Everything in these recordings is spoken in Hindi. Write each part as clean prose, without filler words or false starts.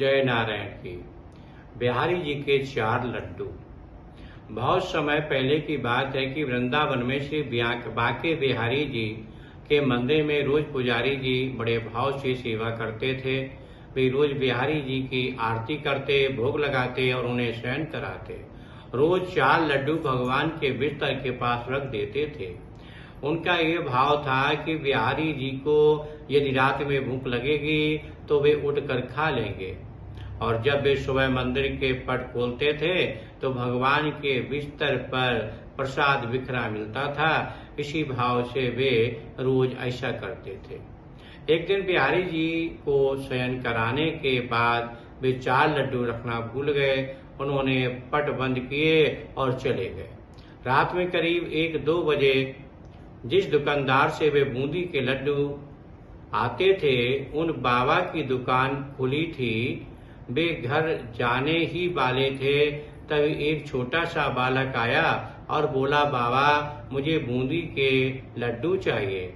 जय नारायण की। बिहारी जी के 4 लड्डू। बहुत समय पहले की बात है कि वृंदावन में श्री बाके बिहारी जी के मंदिर में रोज पुजारी जी बड़े भाव से सेवा करते थे। वे रोज बिहारी जी की आरती करते, भोग लगाते और उन्हें शयन कराते। रोज 4 लड्डू भगवान के बिस्तर के पास रख देते थे। उनका ये भाव था कि बिहारी जी को यदि रात में भूख लगेगी तो वे उठकर खा लेंगे, और जब वे सुबह मंदिर के पट खोलते थे तो भगवान के बिस्तर पर प्रसाद बिखरा मिलता था। इसी भाव से वे रोज ऐसा करते थे। एक दिन बिहारी जी को शयन कराने के बाद वे 4 लड्डू रखना भूल गए। उन्होंने पट बंद किए और चले गए। रात में करीब 1-2 बजे जिस दुकानदार से वे बूंदी के लड्डू आते थे, उन बाबा की दुकान खुली थी। वे घर जाने ही वाले थे, तभी एक छोटा सा बालक आया और बोला, बाबा मुझे बूंदी के लड्डू चाहिए।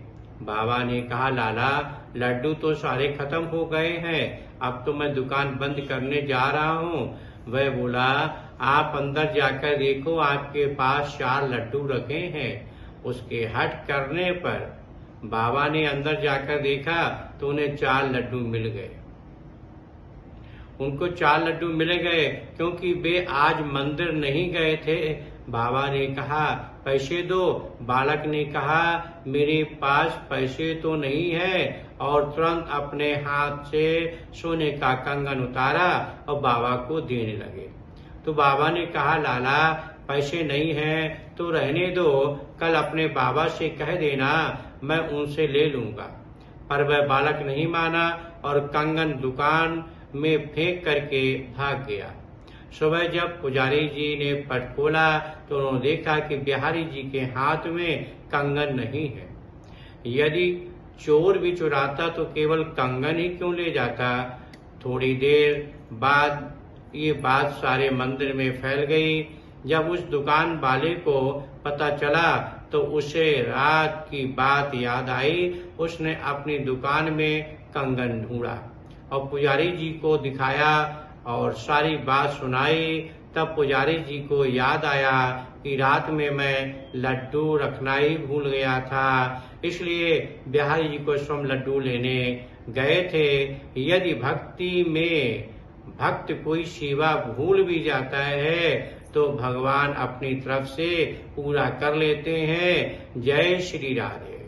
बाबा ने कहा, लाला लड्डू तो सारे खत्म हो गए हैं, अब तो मैं दुकान बंद करने जा रहा हूँ। वह बोला, आप अंदर जाकर देखो, आपके पास 4 लड्डू रखे हैं। उसके हट करने पर बाबा ने अंदर जाकर देखा तो उन्हें 4 लड्डू मिल गए। उनको 4 लड्डू मिल गए क्योंकि वे आज मंदिर नहीं गए थे। बाबा ने कहा, पैसे दो। बालक ने कहा, मेरे पास पैसे तो नहीं है, और तुरंत अपने हाथ से सोने का कंगन उतारा और बाबा को देने लगे। तो बाबा ने कहा, लाला पैसे नहीं हैं तो रहने दो, कल अपने बाबा से कह देना, मैं उनसे ले लूंगा। पर वह बालक नहीं माना और कंगन दुकान में फेंक करके भाग गया। सुबह जब पुजारी जी ने पट खोला तो उन्होंने देखा कि बिहारी जी के हाथ में कंगन नहीं है। यदि चोर भी चुराता तो केवल कंगन ही क्यों ले जाता। थोड़ी देर बाद ये बात सारे मंदिर में फैल गई। जब उस दुकान वाले को पता चला तो उसे रात की बात याद आई। उसने अपनी दुकान में कंगन ढूंढा और पुजारी जी को दिखाया और सारी बात सुनाई। तब पुजारी जी को याद आया कि रात में मैं लड्डू रखना ही भूल गया था, इसलिए बिहारी जी को स्वयं लड्डू लेने गए थे। यदि भक्ति में भक्त कोई सेवा भूल भी जाता है तो भगवान अपनी तरफ से पूरा कर लेते हैं। जय श्री राधे।